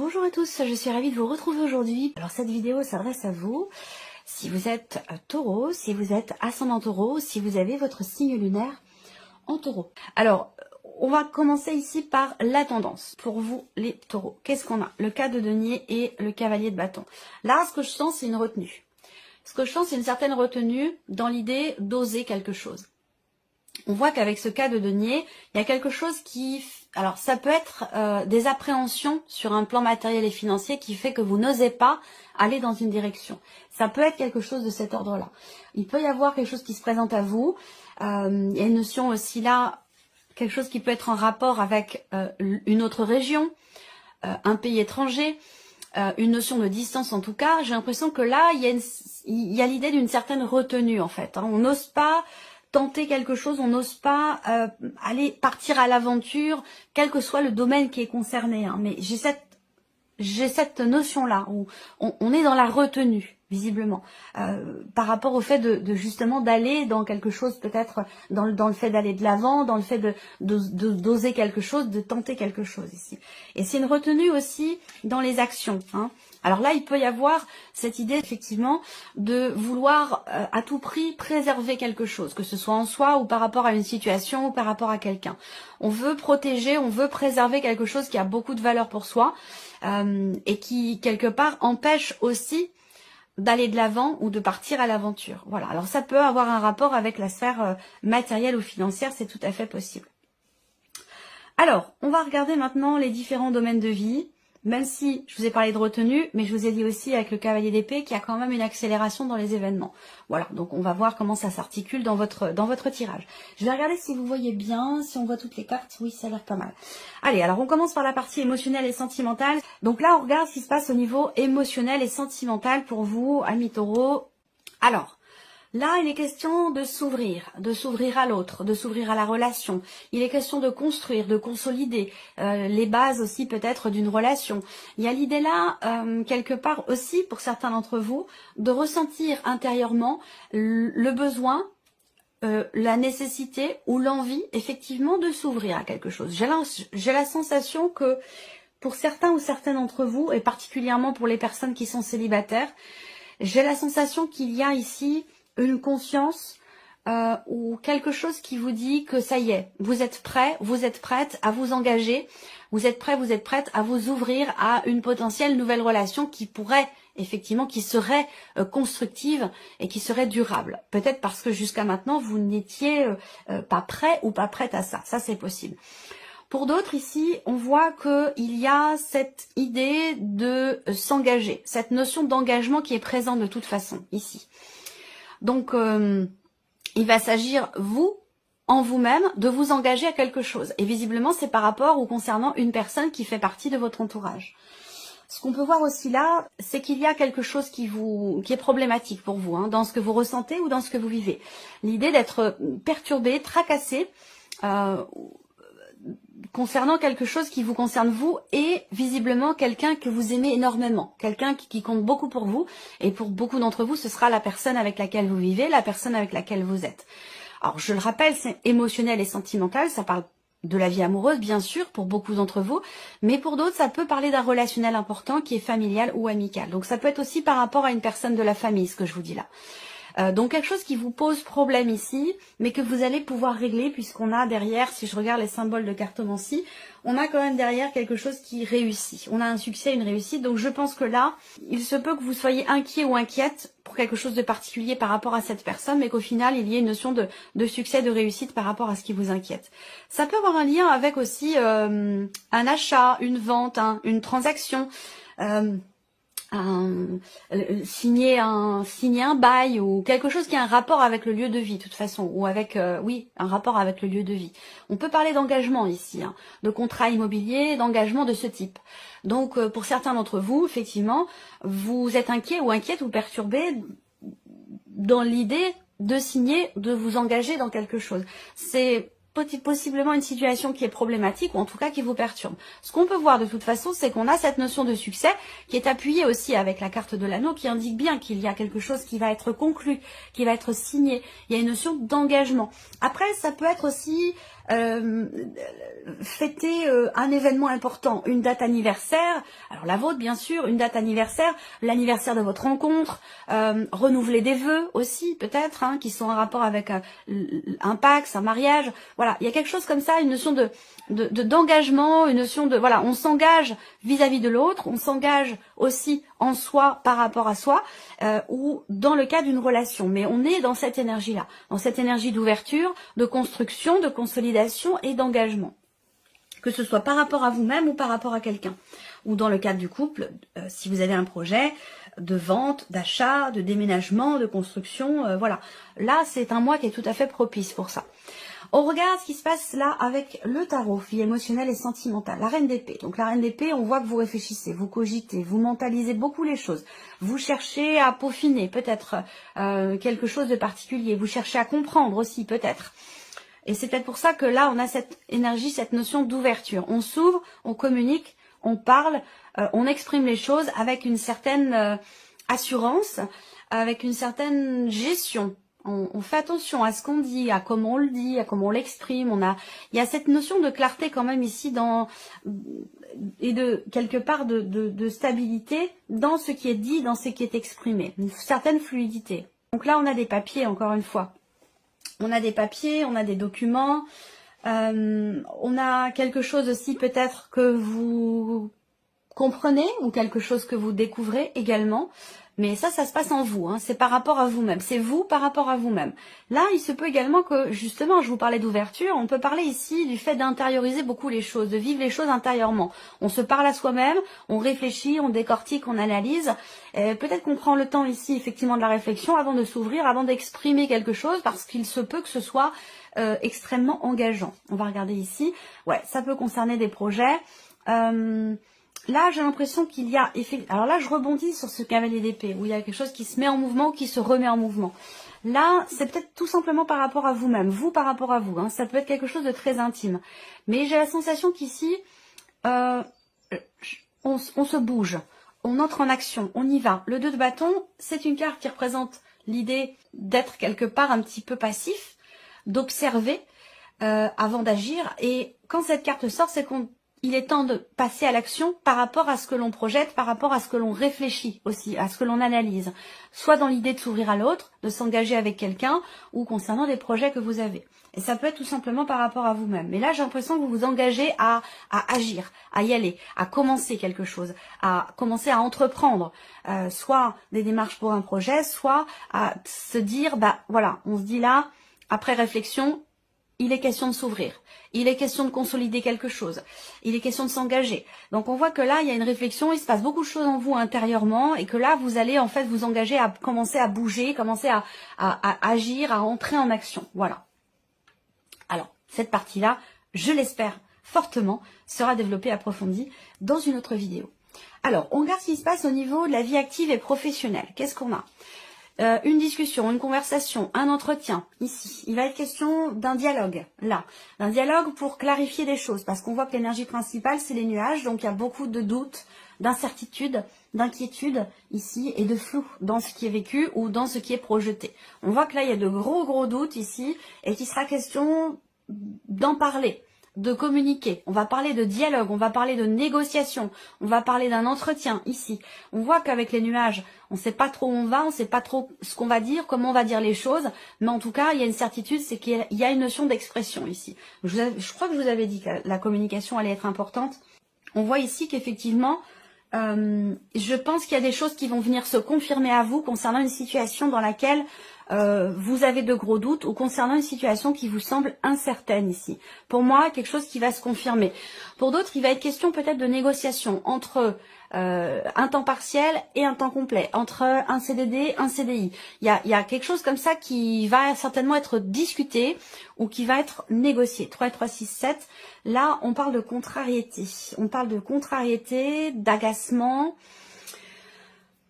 Bonjour à tous, je suis ravie de vous retrouver aujourd'hui. Alors cette vidéo s'adresse à vous, si vous êtes taureau, si vous êtes ascendant taureau, si vous avez votre signe lunaire en taureau. Alors, on va commencer ici par la tendance. Pour vous, les taureaux, qu'est-ce qu'on a? Le cas de denier et le cavalier de bâton. Là, ce que je sens, c'est une retenue. Ce que je sens, c'est une certaine retenue dans l'idée d'oser quelque chose. On voit qu'avec ce cas de denier, il y a quelque chose qui... Alors, ça peut être des appréhensions sur un plan matériel et financier qui fait que vous n'osez pas aller dans une direction. Ça peut être quelque chose de cet ordre-là. Il peut y avoir quelque chose qui se présente à vous. Il y a une notion aussi là, quelque chose qui peut être en rapport avec une autre région, un pays étranger, une notion de distance en tout cas. J'ai l'impression que là, il y a l'idée d'une certaine retenue en fait. On n'ose pas tenter quelque chose, on n'ose pas aller partir à l'aventure, quel que soit le domaine qui est concerné. Mais j'ai cette notion-là où on est dans la retenue, visiblement, par rapport au fait de justement d'aller dans quelque chose, peut-être dans le fait d'aller de l'avant, dans le fait d'oser quelque chose, de tenter quelque chose ici. Et c'est une retenue aussi dans les actions. Alors là, il peut y avoir cette idée, effectivement, de vouloir à tout prix préserver quelque chose, que ce soit en soi ou par rapport à une situation ou par rapport à quelqu'un. On veut protéger, on veut préserver quelque chose qui a beaucoup de valeur pour soi et qui, quelque part, empêche aussi d'aller de l'avant ou de partir à l'aventure. Voilà. Alors ça peut avoir un rapport avec la sphère matérielle ou financière, c'est tout à fait possible. Alors, on va regarder maintenant les différents domaines de vie. Même si je vous ai parlé de retenue, mais je vous ai dit aussi avec le cavalier d'épée qu'il y a quand même une accélération dans les événements. Voilà, donc on va voir comment ça s'articule dans votre tirage. Je vais regarder si vous voyez bien, si on voit toutes les cartes. Oui, ça a l'air pas mal. Allez, alors on commence par la partie émotionnelle et sentimentale. Donc là, on regarde ce qui se passe au niveau émotionnel et sentimental pour vous, amis taureaux. Alors, là, il est question de s'ouvrir à l'autre, de s'ouvrir à la relation. Il est question de construire, de consolider les bases aussi peut-être d'une relation. Il y a l'idée là, quelque part aussi, pour certains d'entre vous, de ressentir intérieurement le besoin, la nécessité ou l'envie, effectivement, de s'ouvrir à quelque chose. J'ai la sensation que pour certains ou certaines d'entre vous, et particulièrement pour les personnes qui sont célibataires, j'ai la sensation qu'il y a ici une conscience ou quelque chose qui vous dit que ça y est, vous êtes prêt, vous êtes prête à vous engager, vous êtes prêt, vous êtes prête à vous ouvrir à une potentielle nouvelle relation qui pourrait, effectivement, qui serait constructive et qui serait durable. Peut-être parce que jusqu'à maintenant, vous n'étiez pas prêt ou pas prête à ça. Ça, c'est possible. Pour d'autres ici, on voit qu'il y a cette idée de s'engager, cette notion d'engagement qui est présente de toute façon ici. Donc, il va s'agir, vous, en vous-même, de vous engager à quelque chose. Et visiblement, c'est par rapport ou concernant une personne qui fait partie de votre entourage. Ce qu'on peut voir aussi là, c'est qu'il y a quelque chose qui est problématique pour vous, dans ce que vous ressentez ou dans ce que vous vivez. L'idée d'être perturbé, tracassé, concernant quelque chose qui vous concerne vous et visiblement quelqu'un que vous aimez énormément, quelqu'un qui compte beaucoup pour vous et pour beaucoup d'entre vous ce sera la personne avec laquelle vous vivez, la personne avec laquelle vous êtes. Alors je le rappelle, c'est émotionnel et sentimental, ça parle de la vie amoureuse bien sûr pour beaucoup d'entre vous, mais pour d'autres ça peut parler d'un relationnel important qui est familial ou amical. Donc ça peut être aussi par rapport à une personne de la famille ce que je vous dis là. Donc quelque chose qui vous pose problème ici, mais que vous allez pouvoir régler puisqu'on a derrière, si je regarde les symboles de cartomancie, on a quand même derrière quelque chose qui réussit. On a un succès, une réussite, donc je pense que là, il se peut que vous soyez inquiet ou inquiète pour quelque chose de particulier par rapport à cette personne, mais qu'au final, il y ait une notion de succès, de réussite par rapport à ce qui vous inquiète. Ça peut avoir un lien avec aussi un achat, une vente, une transaction, signer un bail ou quelque chose qui a un rapport avec le lieu de vie de toute façon ou avec oui un rapport avec le lieu de vie. On peut parler d'engagement ici, de contrat immobilier, d'engagement de ce type. Donc pour certains d'entre vous, effectivement, vous êtes inquiet ou inquiète ou perturbé dans l'idée de signer, de vous engager dans quelque chose. C'est possiblement une situation qui est problématique ou en tout cas qui vous perturbe. Ce qu'on peut voir de toute façon, c'est qu'on a cette notion de succès qui est appuyée aussi avec la carte de l'anneau qui indique bien qu'il y a quelque chose qui va être conclu, qui va être signé. Il y a une notion d'engagement. Après, ça peut être aussi fêter un événement important, une date anniversaire, alors la vôtre bien sûr, une date anniversaire, l'anniversaire de votre rencontre, renouveler des vœux aussi peut-être, hein, qui sont en rapport avec un Pacs, un mariage, voilà, il y a quelque chose comme ça, une notion d'engagement, une notion de, voilà, on s'engage vis-à-vis de l'autre, on s'engage aussi en soi par rapport à soi, ou dans le cas d'une relation, mais on est dans cette énergie-là, dans cette énergie d'ouverture, de construction, de consolidation et d'engagement. Que ce soit par rapport à vous-même ou par rapport à quelqu'un. Ou dans le cadre du couple, si vous avez un projet de vente, d'achat, de déménagement, de construction, voilà. Là, c'est un mois qui est tout à fait propice pour ça. On regarde ce qui se passe là avec le tarot, vie émotionnelle et sentimentale. La reine d'épée. Donc la reine d'épée, on voit que vous réfléchissez, vous cogitez, vous mentalisez beaucoup les choses. Vous cherchez à peaufiner peut-être quelque chose de particulier. Vous cherchez à comprendre aussi peut-être. Et c'est peut-être pour ça que là, on a cette énergie, cette notion d'ouverture. On s'ouvre, on communique, on parle, on exprime les choses avec une certaine assurance, avec une certaine gestion. On fait attention à ce qu'on dit, à comment on le dit, à comment on l'exprime. Il y a cette notion de clarté quand même ici et de quelque part de stabilité dans ce qui est dit, dans ce qui est exprimé. Une certaine fluidité. Donc là, on a des papiers, encore une fois. On a des papiers, on a des documents, on a quelque chose aussi peut-être que vous comprenez ou quelque chose que vous découvrez également. Mais ça se passe en vous, hein, c'est par rapport à vous-même, c'est vous par rapport à vous-même. Là, il se peut également que, justement, je vous parlais d'ouverture, on peut parler ici du fait d'intérioriser beaucoup les choses, de vivre les choses intérieurement. On se parle à soi-même, on réfléchit, on décortique, on analyse. Peut-être qu'on prend le temps ici, effectivement, de la réflexion avant de s'ouvrir, avant d'exprimer quelque chose, parce qu'il se peut que ce soit extrêmement engageant. On va regarder ici. Ouais, ça peut concerner des projets. Là, j'ai l'impression qu'il y a... Alors là, je rebondis sur ce cavalier d'épée, où il y a quelque chose qui se met en mouvement ou qui se remet en mouvement. Là, c'est peut-être tout simplement par rapport à vous-même, vous par rapport à vous. Hein. Ça peut être quelque chose de très intime. Mais j'ai la sensation qu'ici, on se bouge, on entre en action, on y va. Le 2 de bâton, c'est une carte qui représente l'idée d'être quelque part un petit peu passif, d'observer avant d'agir. Et quand cette carte sort, c'est qu'il est temps de passer à l'action par rapport à ce que l'on projette, par rapport à ce que l'on réfléchit aussi, à ce que l'on analyse. Soit dans l'idée de s'ouvrir à l'autre, de s'engager avec quelqu'un, ou concernant des projets que vous avez. Et ça peut être tout simplement par rapport à vous-même. Mais là, j'ai l'impression que vous vous engagez à agir, à y aller, à commencer quelque chose, à commencer à entreprendre, soit des démarches pour un projet, soit à se dire, bah voilà, on se dit là, après réflexion, il est question de s'ouvrir, il est question de consolider quelque chose, il est question de s'engager. Donc on voit que là, il y a une réflexion, il se passe beaucoup de choses en vous intérieurement et que là, vous allez en fait vous engager à commencer à bouger, commencer à agir, à entrer en action. Voilà. Alors, cette partie-là, je l'espère fortement, sera développée, approfondie dans une autre vidéo. Alors, on regarde ce qui se passe au niveau de la vie active et professionnelle. Qu'est-ce qu'on a ? Une discussion, une conversation, un entretien, ici. Il va être question d'un dialogue, là. D'un dialogue pour clarifier des choses, parce qu'on voit que l'énergie principale, c'est les nuages, donc il y a beaucoup de doutes, d'incertitudes, d'inquiétudes, ici, et de flou dans ce qui est vécu ou dans ce qui est projeté. On voit que là, il y a de gros doutes ici, et qu'il sera question d'en parler, de communiquer, on va parler de dialogue, on va parler de négociation, on va parler d'un entretien ici. On voit qu'avec les nuages, on ne sait pas trop où on va, on ne sait pas trop ce qu'on va dire, comment on va dire les choses, mais en tout cas, il y a une certitude, c'est qu'il y a une notion d'expression ici. Je crois que je vous avais dit que la communication allait être importante. On voit ici qu'effectivement, je pense qu'il y a des choses qui vont venir se confirmer à vous concernant une situation dans laquelle vous avez de gros doutes ou concernant une situation qui vous semble incertaine ici. Pour moi, quelque chose qui va se confirmer. Pour d'autres, il va être question peut-être de négociation entre un temps partiel et un temps complet, entre un CDD, un CDI. Il y a quelque chose comme ça qui va certainement être discuté ou qui va être négocié. 3 et 3, 6, 7. Là, on parle de contrariété. On parle de contrariété, d'agacement,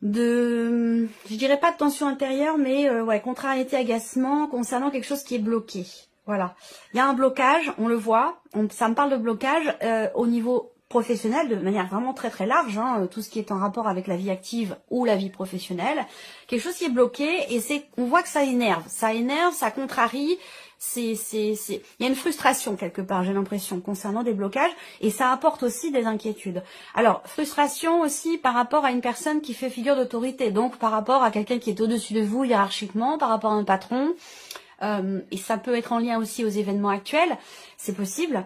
je dirais pas de tension intérieure, mais ouais, contrariété, agacement concernant quelque chose qui est bloqué. Voilà. Il y a un blocage, on le voit. Ça me parle de blocage au niveau professionnel de manière vraiment très large, hein, tout ce qui est en rapport avec la vie active ou la vie professionnelle. Quelque chose qui est bloqué et on voit que ça énerve, ça contrarie. il y a une frustration quelque part, j'ai l'impression, concernant des blocages, et ça apporte aussi des inquiétudes. Alors, frustration aussi par rapport à une personne qui fait figure d'autorité, donc par rapport à quelqu'un qui est au-dessus de vous hiérarchiquement, par rapport à un patron, et ça peut être en lien aussi aux événements actuels, c'est possible.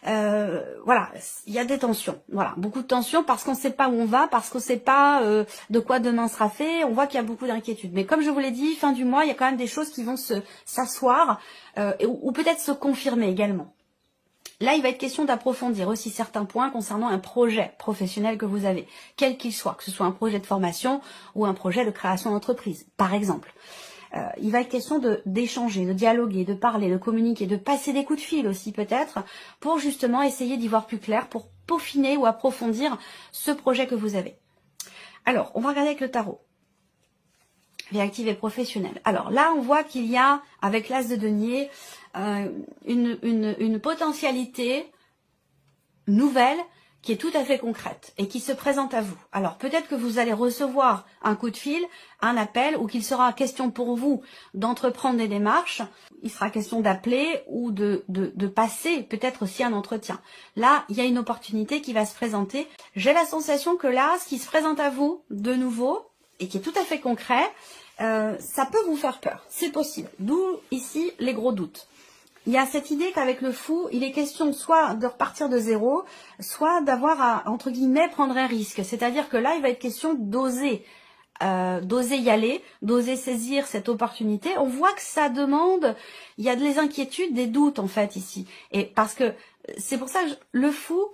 Voilà, il y a des tensions, voilà, beaucoup de tensions parce qu'on ne sait pas où on va, parce qu'on ne sait pas de quoi demain sera fait, on voit qu'il y a beaucoup d'inquiétudes. Mais comme je vous l'ai dit, fin du mois, il y a quand même des choses qui vont s'asseoir ou peut-être se confirmer également. Là, il va être question d'approfondir aussi certains points concernant un projet professionnel que vous avez, quel qu'il soit, que ce soit un projet de formation ou un projet de création d'entreprise, par exemple. Il va être question d'échanger, de dialoguer, de parler, de communiquer, de passer des coups de fil aussi peut-être, pour justement essayer d'y voir plus clair, pour peaufiner ou approfondir ce projet que vous avez. Alors, on va regarder avec le tarot. Vie active et professionnelle. Alors là, on voit qu'il y a, avec l'As de denier, une potentialité nouvelle qui est tout à fait concrète et qui se présente à vous. Alors peut-être que vous allez recevoir un coup de fil, un appel, ou qu'il sera question pour vous d'entreprendre des démarches. Il sera question d'appeler ou de passer peut-être aussi un entretien. Là, il y a une opportunité qui va se présenter. J'ai la sensation que là, ce qui se présente à vous de nouveau et qui est tout à fait concret, ça peut vous faire peur. C'est possible. D'où ici les gros doutes. Il y a cette idée qu'avec le fou, il est question soit de repartir de zéro, soit d'avoir à, entre guillemets, prendre un risque. C'est-à-dire que là, il va être question d'oser y aller, d'oser saisir cette opportunité. On voit que ça demande, il y a des inquiétudes, des doutes en fait ici. Et parce que c'est pour ça que le fou,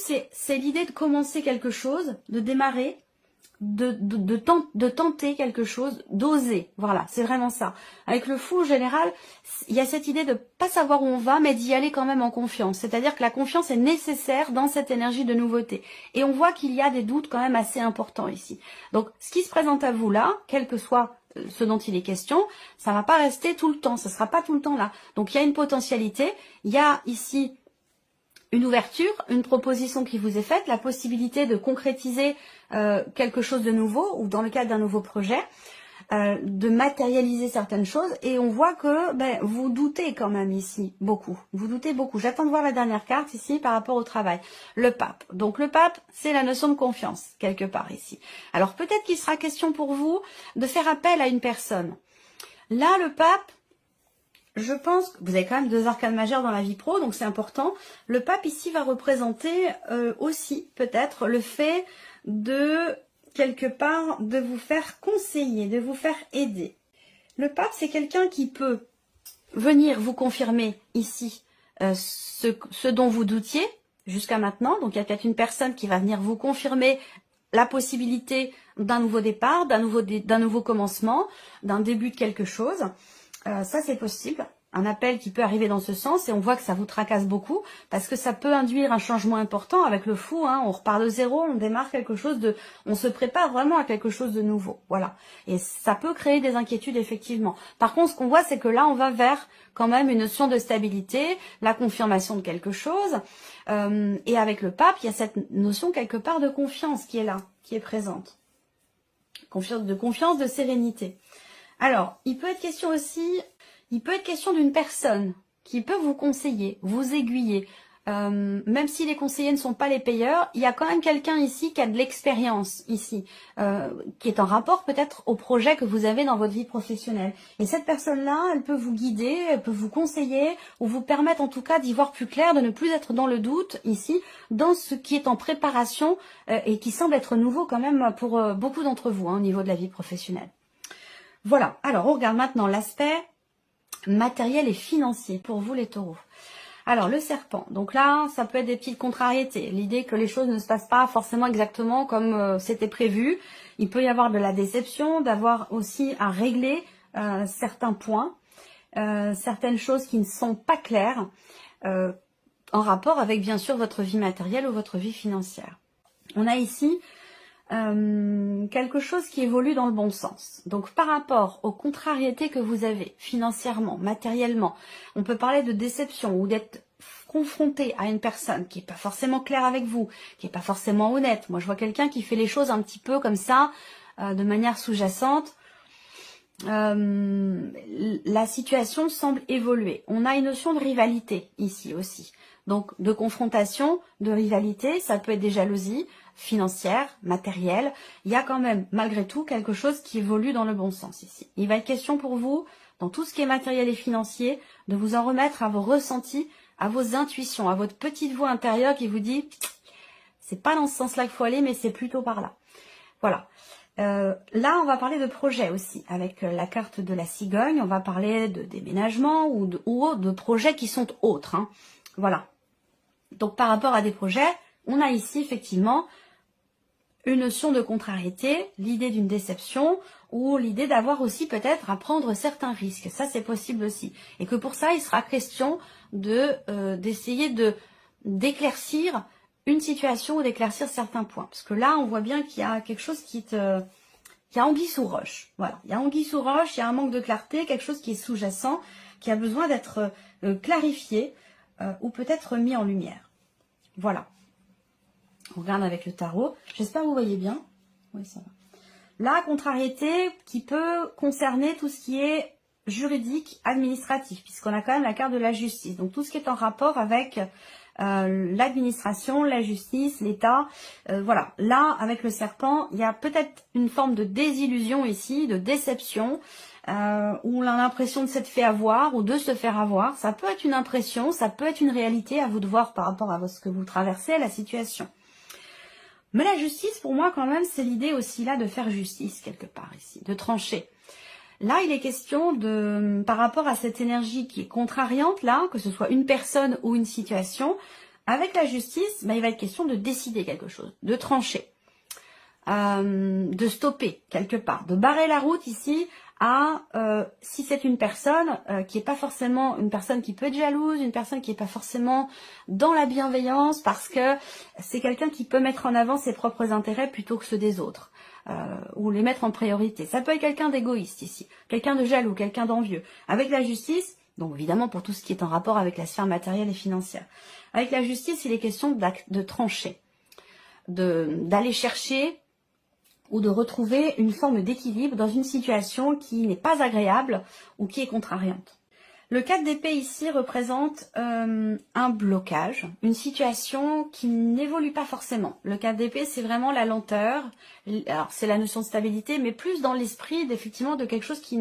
c'est l'idée de commencer quelque chose, de démarrer, de tenter quelque chose, d'oser. Voilà, c'est vraiment ça. Avec le fou, en général, il y a cette idée de pas savoir où on va, mais d'y aller quand même en confiance. C'est-à-dire que la confiance est nécessaire dans cette énergie de nouveauté. Et on voit qu'il y a des doutes quand même assez importants ici. Donc, ce qui se présente à vous là, quel que soit ce dont il est question, ça va pas rester tout le temps, ça sera pas tout le temps là. Donc, il y a une potentialité, il y a ici une ouverture, une proposition qui vous est faite, la possibilité de concrétiser quelque chose de nouveau ou dans le cadre d'un nouveau projet, de matérialiser certaines choses, et on voit que vous doutez quand même ici beaucoup. Vous doutez beaucoup. J'attends de voir la dernière carte ici par rapport au travail. Le pape. Donc le pape, c'est la notion de confiance quelque part ici. Alors peut-être qu'il sera question pour vous de faire appel à une personne. Là, le pape, je pense que vous avez quand même 2 arcanes majeures dans la vie pro, donc c'est important. Le pape ici va représenter aussi peut-être le fait de, quelque part, de vous faire conseiller, de vous faire aider. Le pape, c'est quelqu'un qui peut venir vous confirmer ici ce dont vous doutiez jusqu'à maintenant. Donc il y a peut-être une personne qui va venir vous confirmer la possibilité d'un nouveau départ, d'un nouveau commencement, d'un début de quelque chose. Ça, c'est possible. Un appel qui peut arriver dans ce sens, et on voit que ça vous tracasse beaucoup, parce que ça peut induire un changement important avec le fou, hein. On repart de zéro, on démarre quelque chose on se prépare vraiment à quelque chose de nouveau, voilà. Et ça peut créer des inquiétudes, effectivement. Par contre, ce qu'on voit, c'est que là, on va vers quand même une notion de stabilité, la confirmation de quelque chose, et avec le pape, il y a cette notion quelque part de confiance qui est là, qui est présente. Confiance, de sérénité. Alors, il peut être question aussi, d'une personne qui peut vous conseiller, vous aiguiller. Même si les conseillers ne sont pas les payeurs, il y a quand même quelqu'un ici qui a de l'expérience ici, qui est en rapport peut-être au projet que vous avez dans votre vie professionnelle. Et cette personne-là, elle peut vous guider, elle peut vous conseiller, ou vous permettre en tout cas d'y voir plus clair, de ne plus être dans le doute ici, dans ce qui est en préparation et qui semble être nouveau quand même pour beaucoup d'entre vous au niveau de la vie professionnelle. Voilà, alors on regarde maintenant l'aspect matériel et financier pour vous les taureaux. Alors le serpent, donc là ça peut être des petites contrariétés, l'idée que les choses ne se passent pas forcément exactement comme c'était prévu, il peut y avoir de la déception, d'avoir aussi à régler certains points, certaines choses qui ne sont pas claires en rapport avec bien sûr votre vie matérielle ou votre vie financière. On a ici quelque chose qui évolue dans le bon sens. Donc par rapport aux contrariétés que vous avez financièrement, matériellement, on peut parler de déception ou d'être confronté à une personne qui n'est pas forcément claire avec vous, qui n'est pas forcément honnête. Moi je vois quelqu'un qui fait les choses un petit peu comme ça, de manière sous-jacente. la situation semble évoluer. On a une notion de rivalité ici aussi. Donc de confrontation, de rivalité, ça peut être des jalousies financières, matérielles. Il y a quand même malgré tout quelque chose qui évolue dans le bon sens ici. Il va être question pour vous, dans tout ce qui est matériel et financier, de vous en remettre à vos ressentis, à vos intuitions, à votre petite voix intérieure qui vous dit c'est pas dans ce sens-là qu'il faut aller, mais c'est plutôt par là. Voilà. Là, on va parler de projet aussi, avec la carte de la cigogne. On va parler de déménagement ou de projets qui sont autres. Hein. Voilà. Donc, par rapport à des projets, on a ici effectivement une notion de contrariété, l'idée d'une déception ou l'idée d'avoir aussi peut-être à prendre certains risques. Ça, c'est possible aussi. Et que pour ça, il sera question d'essayer d'éclaircir une situation ou d'éclaircir certains points. Parce que là, on voit bien qu'il y a quelque chose qui y a anguille sous roche. Voilà, il y a anguille sous roche, il y a un manque de clarté, quelque chose qui est sous-jacent, qui a besoin d'être clarifié ou peut-être mis en lumière. Voilà. On regarde avec le tarot. J'espère que vous voyez bien. Oui, ça va. La contrariété qui peut concerner tout ce qui est juridique, administratif, puisqu'on a quand même la carte de la justice. Donc tout ce qui est en rapport avec l'administration, la justice, l'État. Voilà. Là, avec le serpent, il y a peut-être une forme de désillusion ici, de déception, où on a l'impression de s'être fait avoir ou de se faire avoir. Ça peut être une impression, ça peut être une réalité, à vous de voir par rapport à ce que vous traversez, à la situation. Mais la justice, pour moi, quand même, c'est l'idée aussi là de faire justice, quelque part ici, de trancher. Là, il est question de, par rapport à cette énergie qui est contrariante, là, que ce soit une personne ou une situation, avec la justice, il va être question de décider quelque chose, de trancher, de stopper quelque part, de barrer la route ici à, si c'est une personne qui n'est pas forcément une personne qui peut être jalouse, une personne qui n'est pas forcément dans la bienveillance, parce que c'est quelqu'un qui peut mettre en avant ses propres intérêts plutôt que ceux des autres. Ou les mettre en priorité. Ça peut être quelqu'un d'égoïste ici, quelqu'un de jaloux, quelqu'un d'envieux. Avec la justice, donc évidemment pour tout ce qui est en rapport avec la sphère matérielle et financière. Avec la justice, il est question de trancher, d'aller chercher ou de retrouver une forme d'équilibre dans une situation qui n'est pas agréable ou qui est contrariante. Le 4 d'épée ici représente un blocage, une situation qui n'évolue pas forcément. Le 4 d'épée, c'est vraiment la lenteur, alors c'est la notion de stabilité, mais plus dans l'esprit effectivement de quelque chose qui,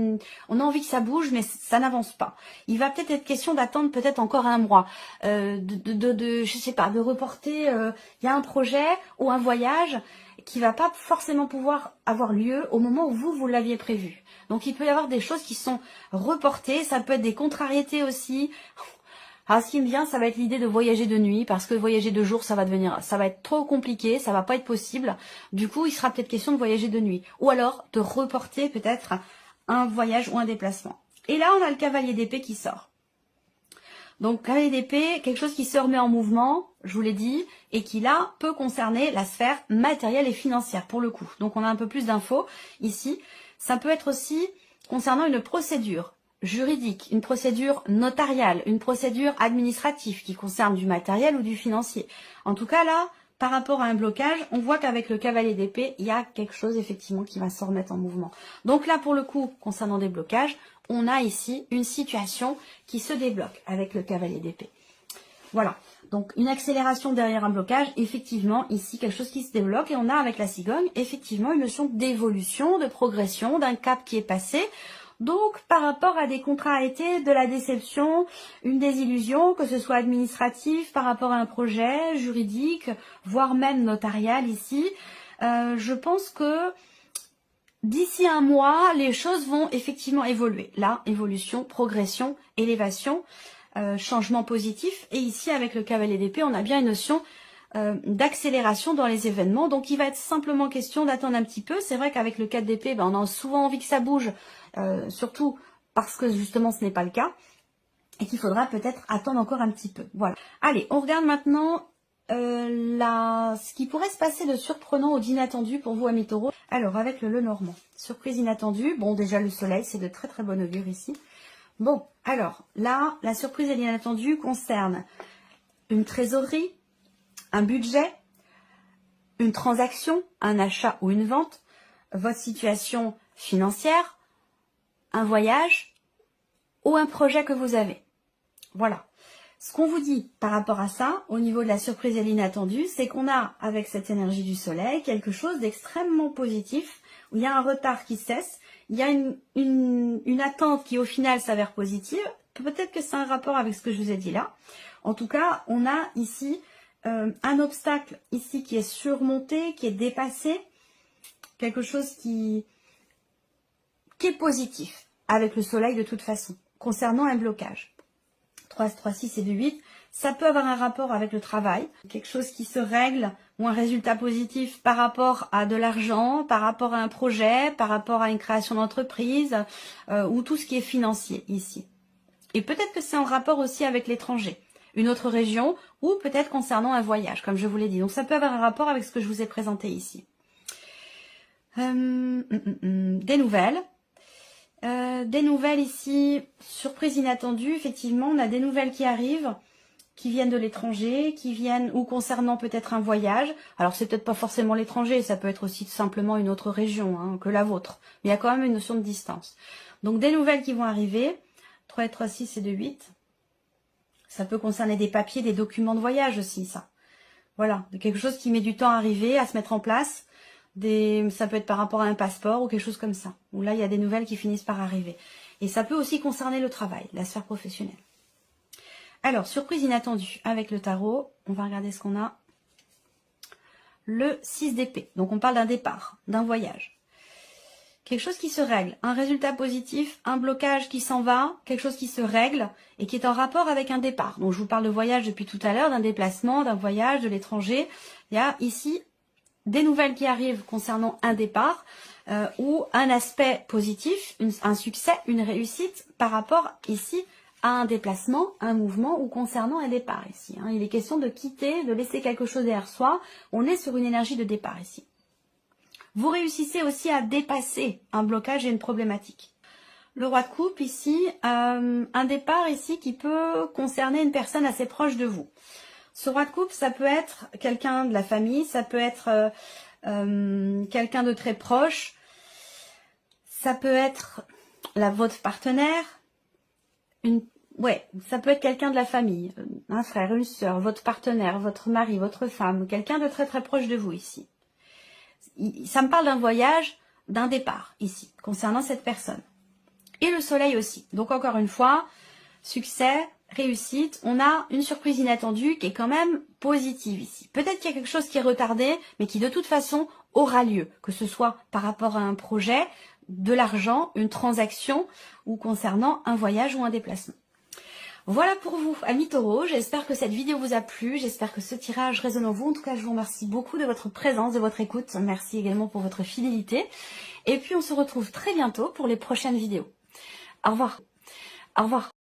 on a envie que ça bouge, mais ça n'avance pas. Il va peut-être être question d'attendre peut-être encore un mois, je sais pas, de reporter, il y a un projet ou un voyage qui va pas forcément pouvoir avoir lieu au moment où vous l'aviez prévu. Donc il peut y avoir des choses qui sont reportées, ça peut être des contrariétés aussi. Alors ce qui me vient, ça va être l'idée de voyager de nuit, parce que voyager de jour, ça va être trop compliqué, ça va pas être possible. Du coup, il sera peut-être question de voyager de nuit. Ou alors de reporter peut-être un voyage ou un déplacement. Et là, on a le cavalier d'épée qui sort. Donc, cavalier d'épée, quelque chose qui se remet en mouvement, je vous l'ai dit, et qui là peut concerner la sphère matérielle et financière pour le coup. Donc, on a un peu plus d'infos ici. Ça peut être aussi concernant une procédure juridique, une procédure notariale, une procédure administrative qui concerne du matériel ou du financier. En tout cas, là, par rapport à un blocage, on voit qu'avec le cavalier d'épée, il y a quelque chose effectivement qui va se remettre en mouvement. Donc là, pour le coup, concernant des blocages, on a ici une situation qui se débloque avec le cavalier d'épée. Voilà, donc une accélération derrière un blocage, effectivement, ici quelque chose qui se débloque, et on a avec la cigogne, effectivement, une notion d'évolution, de progression, d'un cap qui est passé. Donc, par rapport à des contrariétés, de la déception, une désillusion, que ce soit administratif, par rapport à un projet juridique, voire même notarial ici, je pense que d'ici un mois, les choses vont effectivement évoluer. Là, évolution, progression, élévation, changement positif. Et ici, avec le cavalier d'épée, on a bien une notion d'accélération dans les événements. Donc, il va être simplement question d'attendre un petit peu. C'est vrai qu'avec le 4 d'épée, on a souvent envie que ça bouge, surtout parce que justement, ce n'est pas le cas. Et qu'il faudra peut-être attendre encore un petit peu. Voilà. Allez, on regarde maintenant ce qui pourrait se passer de surprenant ou d'inattendu pour vous, amis taureaux. Alors, avec le Lenormand, surprise inattendue. Bon, déjà le soleil, c'est de très très bon augure ici. Bon, alors, là, la surprise et l'inattendue concernent une trésorerie, un budget, une transaction, un achat ou une vente, votre situation financière, un voyage ou un projet que vous avez. Voilà. Ce qu'on vous dit par rapport à ça, au niveau de la surprise et l'inattendu, c'est qu'on a, avec cette énergie du soleil, quelque chose d'extrêmement positif, où il y a un retard qui cesse, il y a une attente qui au final s'avère positive. Peut-être que c'est un rapport avec ce que je vous ai dit là. En tout cas, on a ici un obstacle ici qui est surmonté, qui est dépassé, quelque chose qui est positif avec le soleil de toute façon, concernant un blocage. 3, 3, 6 et 2, 8, ça peut avoir un rapport avec le travail, quelque chose qui se règle ou un résultat positif par rapport à de l'argent, par rapport à un projet, par rapport à une création d'entreprise ou tout ce qui est financier ici. Et peut-être que c'est en rapport aussi avec l'étranger, une autre région ou peut-être concernant un voyage, comme je vous l'ai dit. Donc ça peut avoir un rapport avec ce que je vous ai présenté ici. Des nouvelles. Des nouvelles ici, surprise inattendue, effectivement, on a des nouvelles qui arrivent, qui viennent de l'étranger, qui viennent ou concernant peut-être un voyage. Alors c'est peut-être pas forcément l'étranger, ça peut être aussi tout simplement une autre région hein, que la vôtre. Mais il y a quand même une notion de distance. Donc des nouvelles qui vont arriver, 3 et 3, 6 et 2, 8. Ça peut concerner des papiers, des documents de voyage aussi, ça. Voilà, quelque chose qui met du temps à arriver, à se mettre en place. Ça peut être par rapport à un passeport ou quelque chose comme ça. Où là, il y a des nouvelles qui finissent par arriver. Et ça peut aussi concerner le travail, la sphère professionnelle. Alors, surprise inattendue avec le tarot. On va regarder ce qu'on a. Le 6 d'épée. Donc, on parle d'un départ, d'un voyage. Quelque chose qui se règle. Un résultat positif, un blocage qui s'en va, quelque chose qui se règle et qui est en rapport avec un départ. Donc, je vous parle de voyage depuis tout à l'heure, d'un déplacement, d'un voyage, de l'étranger. Il y a ici des nouvelles qui arrivent concernant un départ ou un aspect positif, un succès, une réussite par rapport ici à un déplacement, un mouvement ou concernant un départ ici. Hein. Il est question de quitter, de laisser quelque chose derrière soi. On est sur une énergie de départ ici. Vous réussissez aussi à dépasser un blocage et une problématique. Le roi de coupe ici, un départ ici qui peut concerner une personne assez proche de vous. Ce roi de coupe, ça peut être quelqu'un de la famille, ça peut être quelqu'un de très proche, ça peut être votre partenaire, ça peut être quelqu'un de la famille, un frère, une soeur, votre partenaire, votre mari, votre femme, quelqu'un de très très proche de vous ici. Ça me parle d'un voyage, d'un départ ici, concernant cette personne. Et le soleil aussi. Donc encore une fois, succès, réussite, on a une surprise inattendue qui est quand même positive ici. Peut-être qu'il y a quelque chose qui est retardé, mais qui de toute façon aura lieu, que ce soit par rapport à un projet, de l'argent, une transaction ou concernant un voyage ou un déplacement. Voilà pour vous, amis taureaux, j'espère que cette vidéo vous a plu, j'espère que ce tirage résonne en vous. En tout cas, je vous remercie beaucoup de votre présence, de votre écoute. Merci également pour votre fidélité. Et puis, on se retrouve très bientôt pour les prochaines vidéos. Au revoir. Au revoir.